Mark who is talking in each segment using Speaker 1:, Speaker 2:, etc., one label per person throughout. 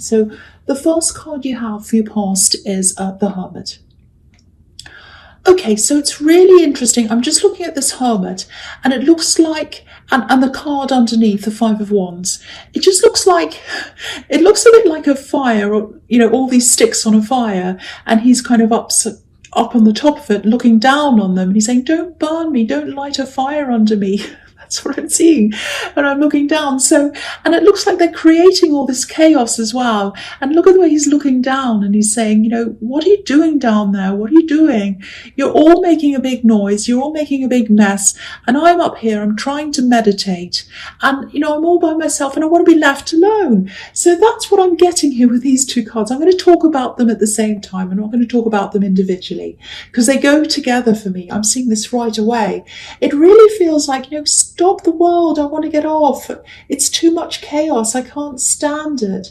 Speaker 1: So the first card you have for your past is the Hermit. Okay, so it's really interesting. I'm just looking at this Hermit, and it looks like, and the card underneath, the Five of Wands, it just looks like, it looks a bit like a fire, or, all these sticks on a fire, and he's kind of up on the top of it, looking down on them, and he's saying, don't burn me, don't light a fire under me. That's what I'm seeing. And I'm looking down. And it looks like they're creating all this chaos as well. And look at the way he's looking down, and he's saying, what are you doing down there? What are you doing? You're all making a big noise. You're all making a big mess. And I'm up here, I'm trying to meditate. And, I'm all by myself, and I want to be left alone. So that's what I'm getting here with these two cards. I'm going to talk about them at the same time. I'm not going to talk about them individually, because they go together for me. I'm seeing this right away. It really feels like, stop the world, I want to get off. It's too much chaos, I can't stand it.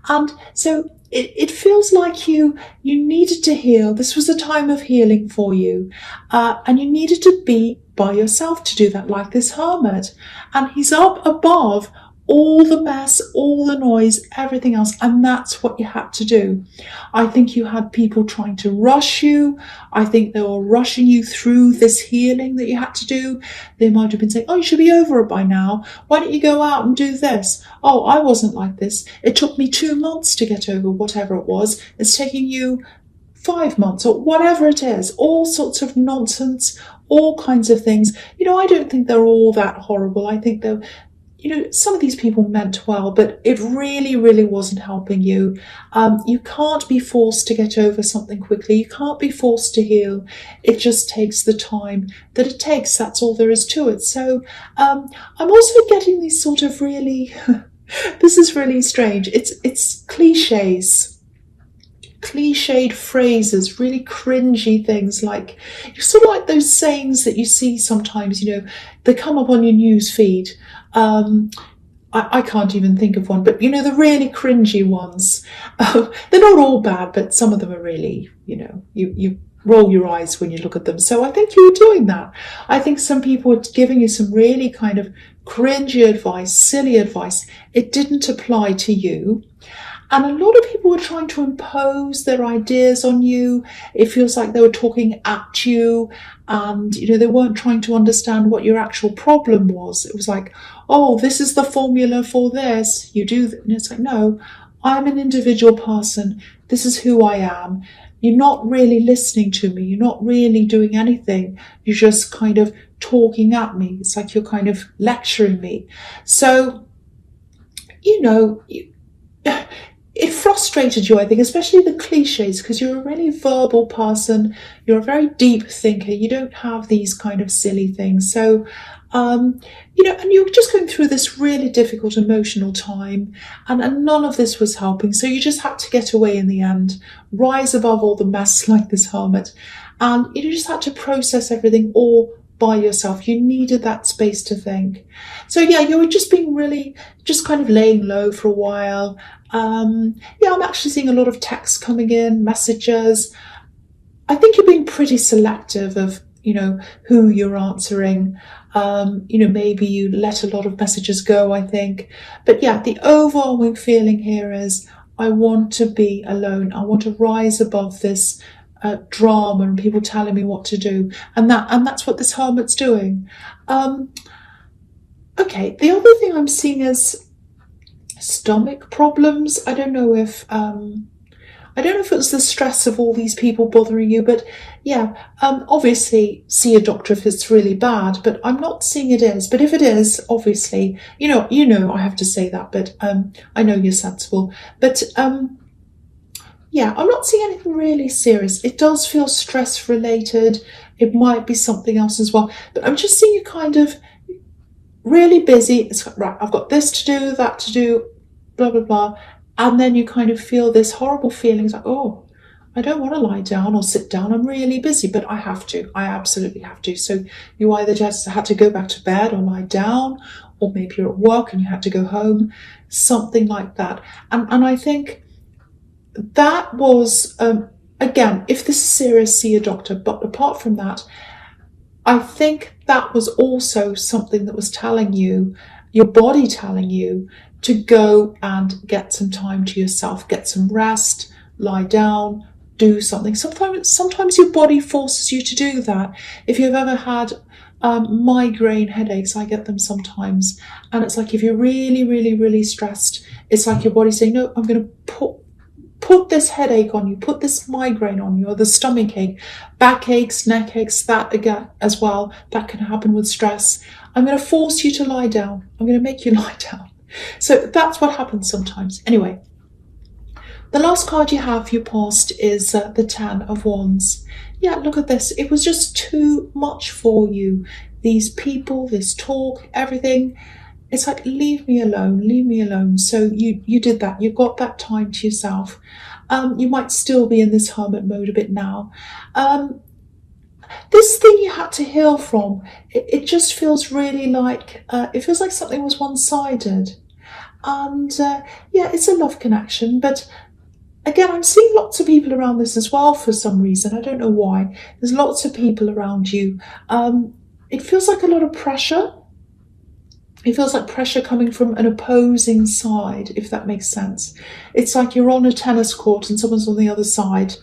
Speaker 1: And so it feels like you needed to heal. This was a time of healing for you. And you needed to be by yourself to do that, like this Hermit. And he's up above all the mess, all the noise, everything else. And that's what you had to do. I think you had people trying to rush you. I think they were rushing you through this healing that you had to do. They might have been saying, you should be over it by now. Why don't you go out and do this? Oh, I wasn't like this. It took me 2 months to get over whatever it was. It's taking you 5 months or whatever it is. All sorts of nonsense, all kinds of things. I don't think they're all that horrible. I think they're, some of these people meant well, but it really, really wasn't helping you. You can't be forced to get over something quickly. You can't be forced to heal. It just takes the time that it takes. That's all there is to it. So I'm also getting these sort of really, this is really strange. It's cliches. Cliched phrases, really cringy things, like sort of like those sayings that you see sometimes, they come up on your news feed. I can't even think of one, but the really cringy ones. They're not all bad, but some of them are really, you roll your eyes when you look at them. So I think you were doing that. I think some people were giving you some really kind of cringy advice, silly advice. It didn't apply to you. And a lot of people were trying to impose their ideas on you. It feels like they were talking at you, and, they weren't trying to understand what your actual problem was. It was like, oh, this is the formula for this. You do that. And it's like, no, I'm an individual person. This is who I am. You're not really listening to me. You're not really doing anything. You're just kind of talking at me. It's like you're kind of lecturing me. So, it frustrated you, I think, especially the cliches, because you're a really verbal person. You're a very deep thinker. You don't have these kind of silly things. So, and you're just going through this really difficult emotional time, and none of this was helping. So you just had to get away in the end, rise above all the mess like this Hermit. And you just had to process everything all by yourself. You needed that space to think. So yeah, you were just being really, just kind of laying low for a while. I'm actually seeing a lot of texts coming in, messages. I think you're being pretty selective of, who you're answering. Maybe you let a lot of messages go, I think. But yeah, the overwhelming feeling here is, I want to be alone. I want to rise above this drama and people telling me what to do. And that's what this Hermit's doing. Okay, the other thing I'm seeing is stomach problems. I don't know if it's the stress of all these people bothering you, but yeah, obviously see a doctor if it's really bad, but I'm not seeing it is. But if it is, obviously, I have to say that, but I know you're sensible. But yeah, I'm not seeing anything really serious. It does feel stress related. It might be something else as well, but I'm just seeing you kind of really busy. It's like, right, I've got this to do, that to do, blah, blah, blah. And then you kind of feel this horrible feeling. It's like, oh, I don't want to lie down or sit down. I'm really busy, but I have to. I absolutely have to. So you either just had to go back to bed or lie down, or maybe you're at work and you had to go home, something like that. And I think that was, again, if this is serious, see a doctor. But apart from that, I think that was also something that was telling you, your body telling you to go and get some time to yourself, get some rest, lie down, do something. Sometimes your body forces you to do that. If you've ever had migraine headaches, I get them sometimes, and it's like if you're really, really, really stressed, it's like your body's saying, no, I'm going to put this headache on you, put this migraine on you, or the stomach ache, back aches, neck aches, that again as well. That can happen with stress. I'm going to force you to lie down. I'm going to make you lie down. So that's what happens sometimes. Anyway, the last card you have for your past is the Ten of Wands. Yeah, look at this. It was just too much for you. These people, this talk, everything. It's like, leave me alone, leave me alone. So you did that. You got that time to yourself. You might still be in this hermit mode a bit now. This thing you had to heal from, it just feels really like, it feels like something was one-sided. And yeah, it's a love connection. But again, I'm seeing lots of people around this as well for some reason. I don't know why. There's lots of people around you. It feels like a lot of pressure. It feels like pressure coming from an opposing side, if that makes sense. It's like you're on a tennis court and someone's on the other side,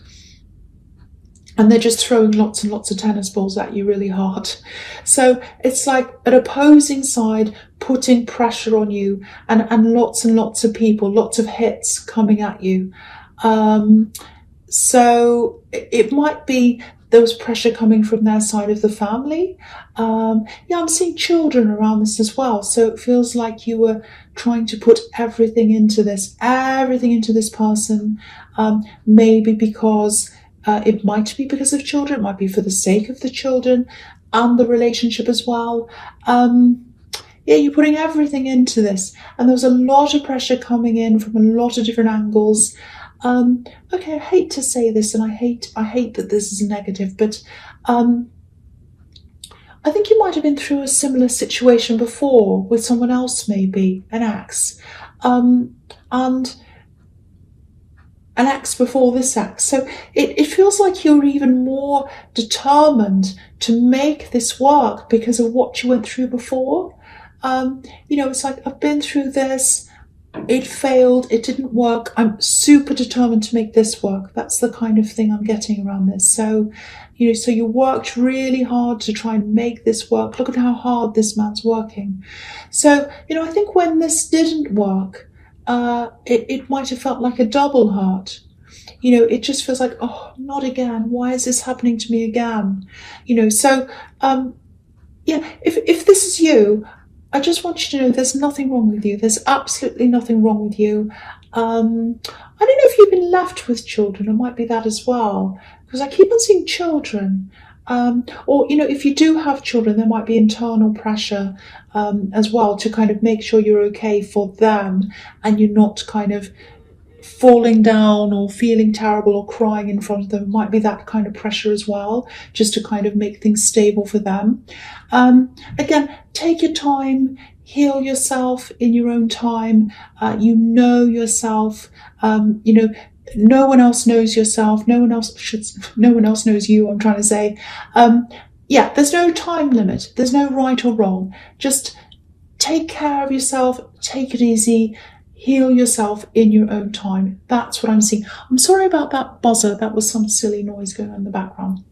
Speaker 1: and they're just throwing lots and lots of tennis balls at you really hard. So it's like an opposing side putting pressure on you, and lots of people, lots of hits coming at you. So it might be there was pressure coming from their side of the family. Yeah, I'm seeing children around this as well. So it feels like you were trying to put everything into this person, maybe because it might be because of children, it might be for the sake of the children and the relationship as well. Yeah, you're putting everything into this, and there was a lot of pressure coming in from a lot of different angles. Okay, I hate to say this, and I hate that this is negative, but I think you might have been through a similar situation before with someone else, maybe an ex, and an ex before this ex. So it feels like you're even more determined to make this work because of what you went through before. You know, it's like, I've been through this, it failed, it didn't work, I'm super determined to make this work. That's the kind of thing I'm getting around this. So, you know, so you worked really hard to try and make this work. Look at how hard this man's working. So, you know, I think when this didn't work, it might have felt like a double hurt. You know, it just feels like, oh, not again. Why is this happening to me again? You know, so, yeah, if this is you, I just want you to know there's nothing wrong with you. There's absolutely nothing wrong with you. I don't know if you've been left with children. It might be that as well, because I keep on seeing children. Or, you know, if you do have children, there might be internal pressure as well to kind of make sure you're okay for them and you're not kind of falling down or feeling terrible or crying in front of them. It might be that kind of pressure as well, just to kind of make things stable for them. Again, take your time, heal yourself in your own time. You know yourself. You know, no one else knows yourself. No one else knows you, I'm trying to say. Yeah, there's no time limit. There's no right or wrong. Just take care of yourself. Take it easy. Heal yourself in your own time. That's what I'm seeing. I'm sorry about that buzzer. That was some silly noise going on in the background.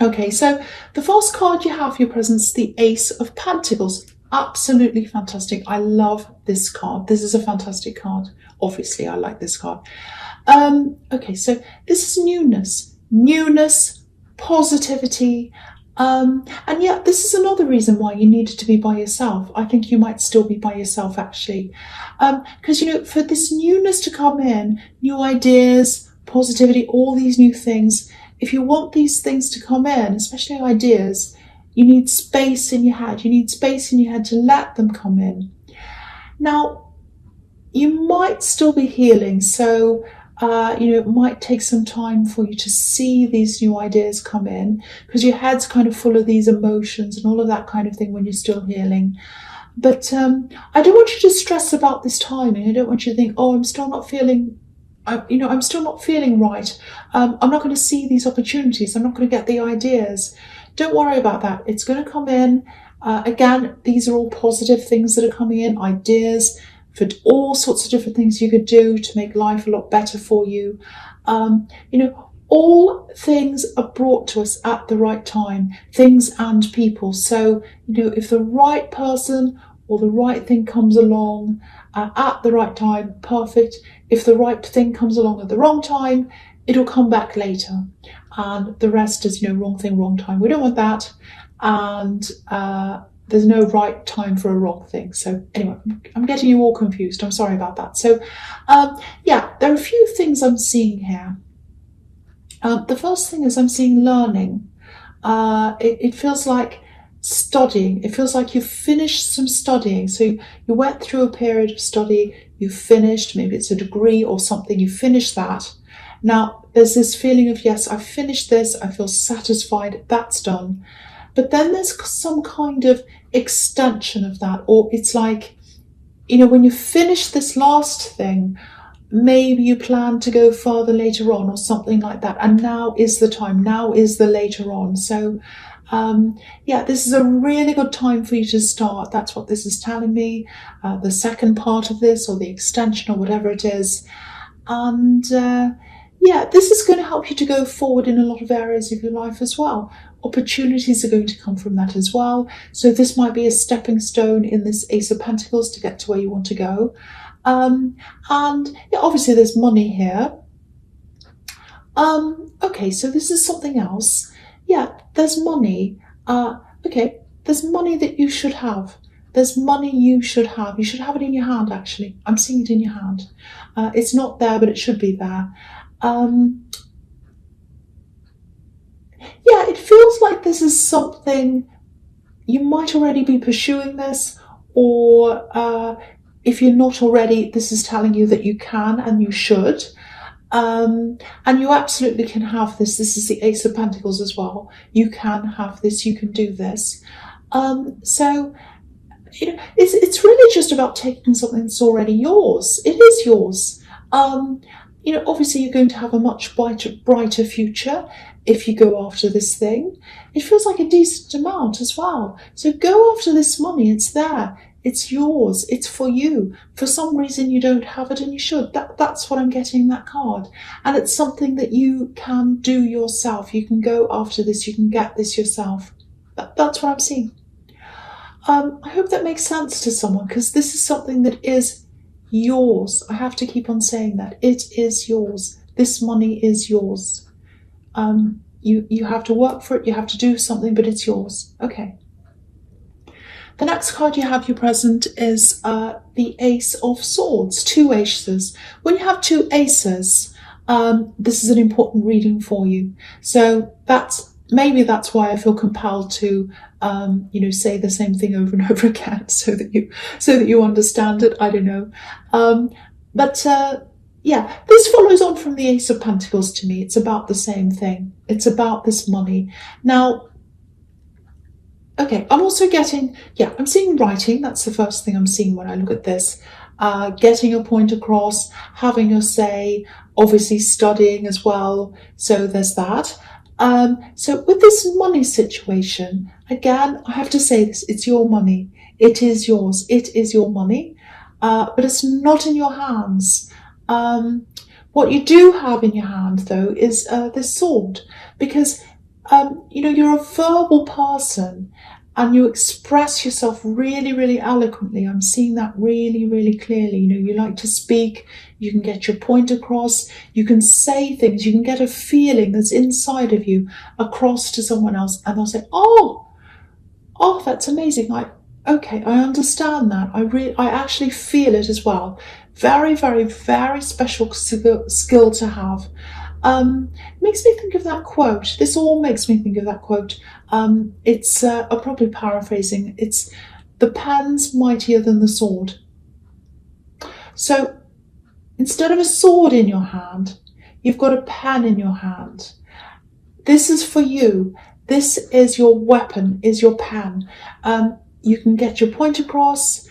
Speaker 1: Okay, so the first card you have for your presence, the Ace of Pentacles. Absolutely fantastic. I love this card. This is a fantastic card. Obviously, I like this card. Okay, so this is newness, positivity. And yet this is another reason why you needed to be by yourself. I think you might still be by yourself, actually. Because, you know, for this newness to come in, new ideas, positivity, all these new things, if you want these things to come in, especially ideas, you need space in your head. You need space in your head to let them come in. Now, you might still be healing, so you know, it might take some time for you to see these new ideas come in, because your head's kind of full of these emotions and all of that kind of thing when you're still healing. But I don't want you to stress about this timing. I don't want you to think, oh, I'm still not feeling, you know, I'm still not feeling right. I'm not going to see these opportunities. I'm not going to get the ideas. Don't worry about that. It's going to come in. Again, these are all positive things that are coming in, ideas, for all sorts of different things you could do to make life a lot better for you. All things are brought to us at the right time, things and people. So, if the right person or the right thing comes along at the right time, perfect. If the right thing comes along at the wrong time, it'll come back later. And the rest is, wrong thing, wrong time. We don't want that. And there's no right time for a wrong thing. So anyway, I'm getting you all confused. I'm sorry about that. So there are a few things I'm seeing here. The first thing is I'm seeing learning. It feels like studying. It feels like you've finished some studying. So you went through a period of study, you finished, maybe it's a degree or something, you finished that. Now there's this feeling of, yes, I've finished this, I feel satisfied, that's done. But then there's some kind of extension of that, or it's like, when you finish this last thing, maybe you plan to go further later on or something like that. And now is the time, now is the later on. So this is a really good time for you to start. That's what this is telling me. The second part of this, or the extension, or whatever it is. And this is going to help you to go forward in a lot of areas of your life as well. Opportunities are going to come from that as well. So this might be a stepping stone in this Ace of Pentacles to get to where you want to go. Obviously there's money here. Okay, so this is something else. Yeah, there's money. There's money that you should have. There's money you should have. You should have it in your hand, actually. I'm seeing it in your hand. It's not there, but it should be there. It feels like this is something you might already be pursuing this, or if you're not already, this is telling you that you can and you should. And you absolutely can have this. This is the Ace of Pentacles as well. You can have this, you can do this. It's really just about taking something that's already yours. It is yours. Obviously you're going to have a much brighter future if you go after this thing. It feels like a decent amount as well. So go after this money. It's there. It's yours. It's for you. For some reason you don't have it and you should. That's what I'm getting, that card. And it's something that you can do yourself. You can go after this. You can get this yourself. That's what I'm seeing. I hope that makes sense to someone, because this is something that is yours. I have to keep on saying that. It is yours. This money is yours. You have to work for it. You have to do something, but it's yours. Okay. The next card you have, your present, is the Ace of Swords, 2 aces. When you have 2 aces, this is an important reading for you. So maybe that's why I feel compelled to, say the same thing over and over again, so that you understand it. I don't know. This follows on from the Ace of Pentacles to me. It's about the same thing. It's about this money. Now, okay, I'm also getting, I'm seeing writing. That's the first thing I'm seeing when I look at this. Getting a point across, having your say, obviously studying as well. So there's that. So with this money situation, again, I have to say this, it's your money. It is yours. It is your money, but it's not in your hands. What you do have in your hand, though, is this sword, because you're a verbal person and you express yourself really, really eloquently. I'm seeing that really, really clearly. You like to speak, you can get your point across, you can say things, you can get a feeling that's inside of you across to someone else, and they'll say, oh, that's amazing. I understand that. I actually feel it as well. Very, very, very special skill to have. Makes me think of that quote. This all makes me think of that quote. I'm probably paraphrasing. It's the pen's mightier than the sword. So instead of a sword in your hand, you've got a pen in your hand. This is for you. This is your weapon, is your pen. You can get your point across.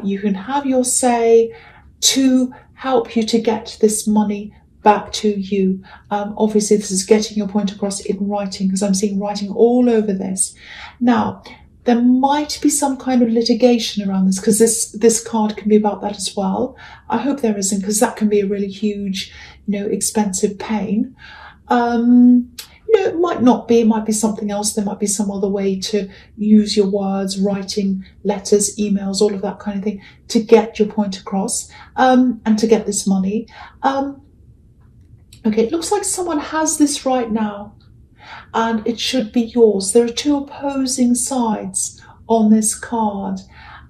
Speaker 1: You can have your say to help you to get this money back to you. Obviously, this is getting your point across in writing, because I'm seeing writing all over this. Now, there might be some kind of litigation around this, because this card can be about that as well. I hope there isn't, because that can be a really huge, expensive pain. It might not be, it might be something else. There might be some other way to use your words, writing letters, emails, all of that kind of thing, to get your point across, and to get this money. Okay, it looks like someone has this right now, and it should be yours. There are two opposing sides on this card.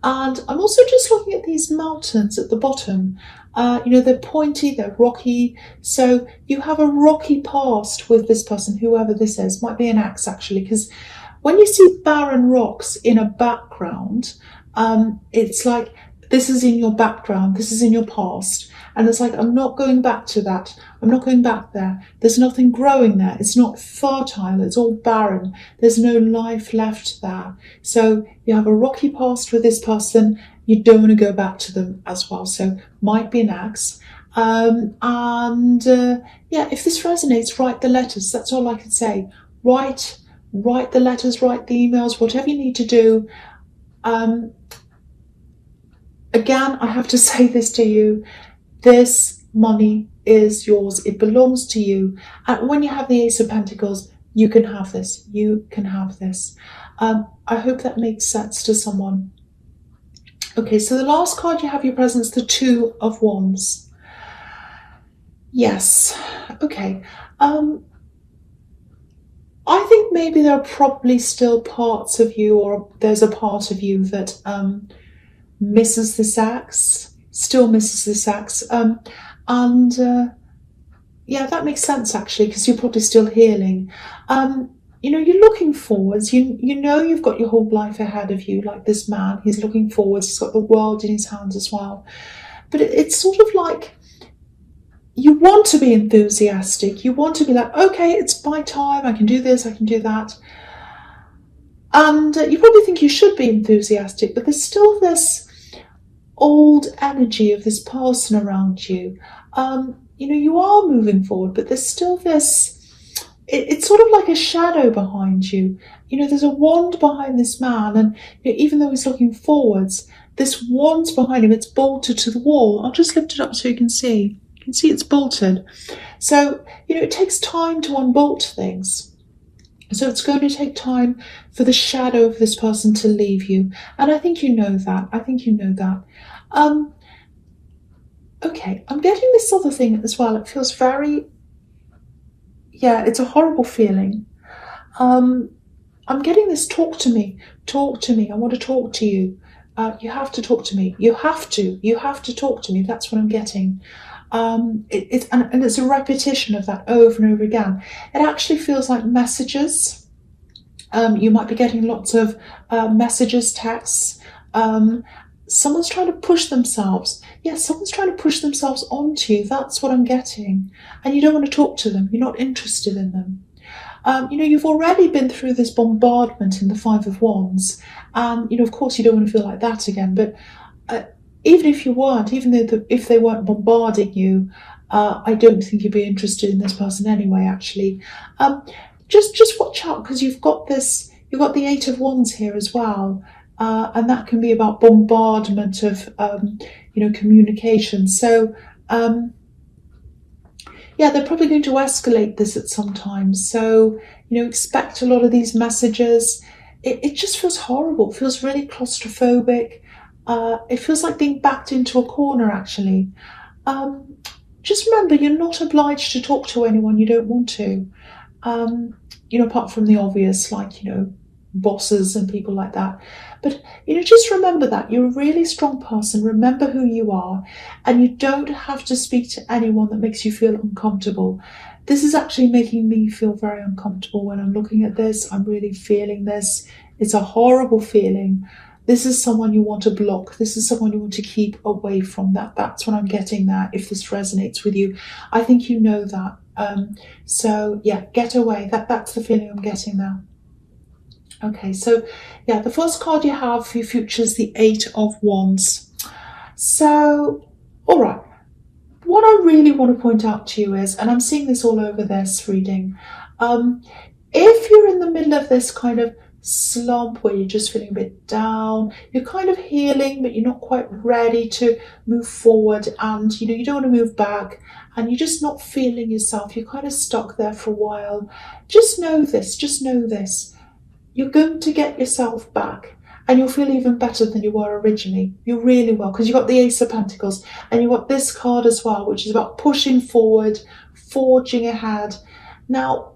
Speaker 1: And I'm also just looking at these mountains at the bottom. They're pointy, they're rocky. So you have a rocky past with this person, whoever this is. Might be an axe, actually, because when you see barren rocks in a background, it's like this is in your background, this is in your past. And it's like, I'm not going back to that. I'm not going back there. There's nothing growing there. It's not fertile. It's all barren. There's no life left there. So you have a rocky past with this person. You don't want to go back to them as well. So might be an axe. If this resonates, write the letters. That's all I can say. Write the letters, write the emails, whatever you need to do. Again, I have to say this to you. This money is yours. It belongs to you. And when you have the Ace of Pentacles, you can have this. You can have this. I hope that makes sense to someone. Okay, so the last card you have your presence, the Two of Wands. Yes. Okay. I think maybe there are probably still parts of you, or there's a part of you that misses this axe. Still misses this axe. That makes sense, actually, because you're probably still healing. You're looking forwards. You've got your whole life ahead of you, like this man. He's looking forwards. He's got the world in his hands as well. But it's sort of like you want to be enthusiastic. You want to be like, okay, it's my time. I can do this. I can do that. And you probably think you should be enthusiastic, but there's still this old energy of this person around you. You are moving forward, but there's still this, it's sort of like a shadow behind you. There's a wand behind this man, and even though he's looking forwards, this wand's behind him. It's bolted to the wall. I'll just lift it up so you can see. You can see it's bolted. So, it takes time to unbolt things. So it's going to take time for the shadow of this person to leave you. And I think you know that. Okay, I'm getting this other thing as well. It feels very, it's a horrible feeling. I'm getting this, talk to me. I want to talk to you. You have to talk to me. You have to talk to me. That's what I'm getting. And it's a repetition of that over and over again. It actually feels like messages. You might be getting lots of messages, texts. Someone's trying to push themselves. Yes, someone's trying to push themselves onto you. That's what I'm getting. And you don't want to talk to them. You're not interested in them. You've already been through this bombardment in the Five of Wands. And, of course, you don't want to feel like that again. But even if you weren't, if they weren't bombarding you, I don't think you'd be interested in this person anyway, actually. Just watch out, because you've got the Eight of Wands here as well. And that can be about bombardment of, communication. So, they're probably going to escalate this at some time. So, expect a lot of these messages. It just feels horrible. It feels really claustrophobic. It feels like being backed into a corner, actually. Just remember, you're not obliged to talk to anyone you don't want to. Apart from the obvious, like, bosses and people like that. But, just remember that you're a really strong person. Remember who you are, and you don't have to speak to anyone that makes you feel uncomfortable. This is actually making me feel very uncomfortable when I'm looking at this. I'm really feeling this. It's a horrible feeling. This is someone you want to block. This is someone you want to keep away from. That's what I'm getting there, if this resonates with you. I think you know that. Get away. That's the feeling I'm getting there. Okay, so the first card you have for your future is the Eight of Wands. So, all right. What I really want to point out to you is, and I'm seeing this all over this reading, if you're in the middle of this kind of slump where you're just feeling a bit down. You're kind of healing, but you're not quite ready to move forward, and you don't want to move back, and you're just not feeling yourself. You're kind of stuck there for a while. Just know this. You're going to get yourself back, and you'll feel even better than you were originally. You really will, because you've got the Ace of Pentacles, and you've got this card as well, which is about pushing forward, forging ahead. Now,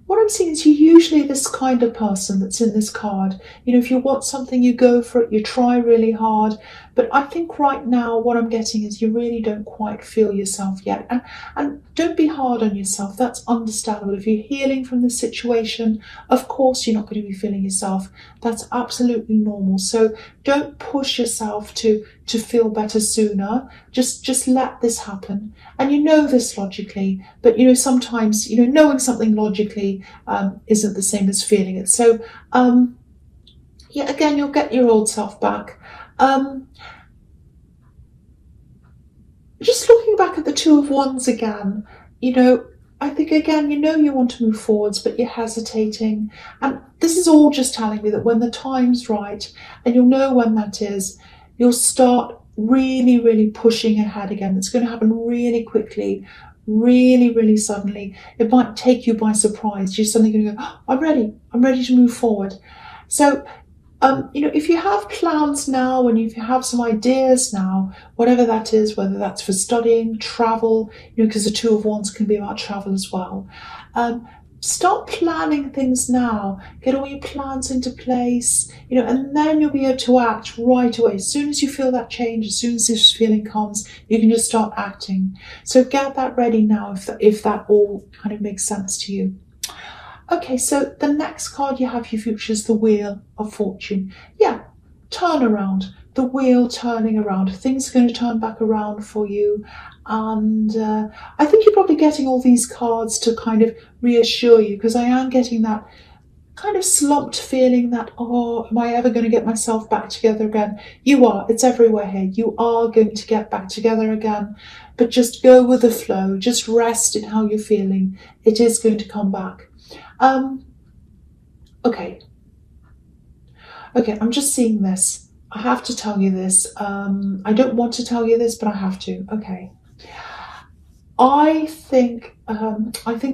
Speaker 1: what I'm seeing is you're usually this kind of person that's in this card. If you want something, you go for it, you try really hard. But I think right now what I'm getting is you really don't quite feel yourself yet. And don't be hard on yourself. That's understandable. If you're healing from the situation, of course you're not going to be feeling yourself. That's absolutely normal. So don't push yourself to feel better sooner. Just let this happen. And you know this logically, but sometimes knowing something logically isn't the same as feeling it. So again, you'll get your old self back. Just looking back at the Two of Wands again, I think again, you want to move forwards, but you're hesitating. And this is all just telling me that when the time's right, and you'll know when that is, you'll start really, really pushing ahead again. It's going to happen really quickly, really, really suddenly. It might take you by surprise. You're suddenly going to go, oh, I'm ready to move forward. So, if you have plans now, and if you have some ideas now, whatever that is, whether that's for studying, travel, because the Two of Wands can be about travel as well. Start planning things now. Get all your plans into place, and then you'll be able to act right away. As soon as you feel that change, as soon as this feeling comes, you can just start acting. So get that ready now, if that all kind of makes sense to you. Okay, so the next card you have, your future, is the Wheel of Fortune. Yeah, turn around. The wheel turning around. Things are going to turn back around for you. And I think you're probably getting all these cards to kind of reassure you, because I am getting that kind of slumped feeling that, oh, am I ever going to get myself back together again? You are. It's everywhere here. You are going to get back together again. But just go with the flow. Just rest in how you're feeling. It is going to come back. Okay, I'm just seeing this. I have to tell you this. I don't want to tell you this, but I have to. Okay. I think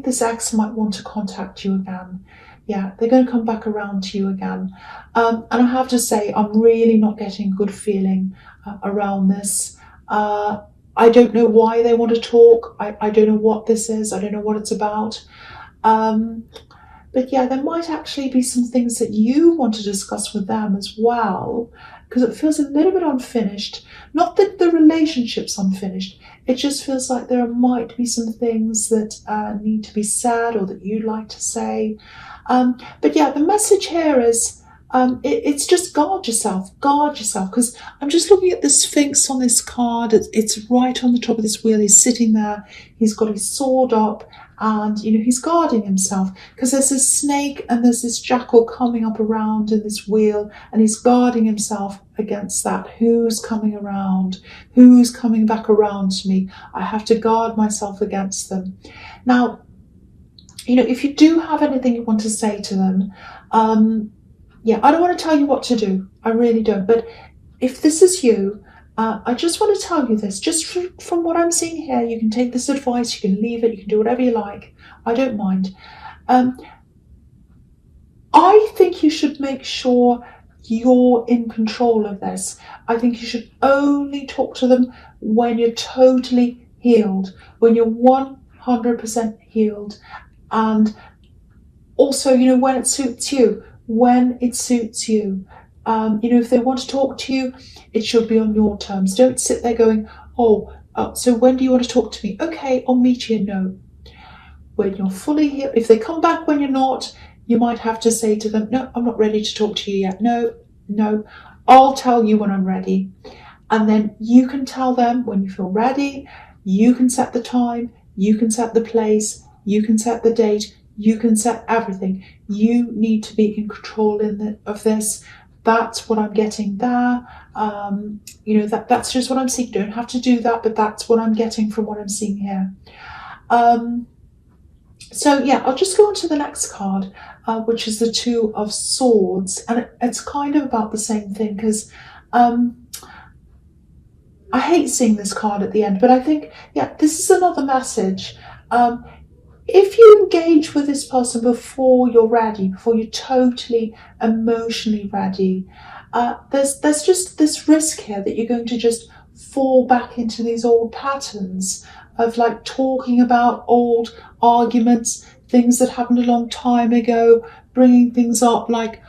Speaker 1: this ex might want to contact you again. Yeah, they're going to come back around to you again. And I have to say, I'm really not getting a good feeling around this. I don't know why they want to talk. I don't know what this is. I don't know what it's about. But yeah, there might actually be some things that you want to discuss with them as well, because it feels a little bit unfinished. Not that the relationship's unfinished, it just feels like there might be some things that need to be said, or that you'd like to say. But yeah, the message here is, it's just guard yourself, because I'm just looking at the Sphinx on this card. It's right on the top of this wheel. He's sitting there, he's got his sword up, and he's guarding himself, because there's this snake and there's this jackal coming up around in this wheel, and he's guarding himself against that. Who's coming around? Who's coming back around to me? I have to guard myself against them. Now, if you do have anything you want to say to them, yeah, I don't want to tell you what to do. I really don't. But if this is you, I just want to tell you this. Just from what I'm seeing here, you can take this advice, you can leave it, you can do whatever you like. I don't mind. I think you should make sure you're in control of this. I think you should only talk to them when you're totally healed, when you're 100% healed. And also, when it suits you. If they want to talk to you, it should be on your terms. Don't sit there going, so when do you want to talk to me? Okay, I'll meet you. No. When you're fully healed, if they come back when you're not, you might have to say to them, no, I'm not ready to talk to you yet. No, I'll tell you when I'm ready. And then you can tell them when you feel ready. You can set the time, you can set the place, you can set the date, you can set everything. You need to be in control of this. That's what I'm getting there. That's just what I'm seeing. You don't have to do that, but that's what I'm getting from what I'm seeing here. So yeah, I'll just go on to the next card. which is the Two of Swords. And it's kind of about the same thing, because I hate seeing this card at the end, but I think, yeah, this is another message. If you engage with this person before you're ready, before you're totally emotionally ready, there's just this risk here that you're going to just fall back into these old patterns of like talking about old arguments, things that happened a long time ago, bringing things up like,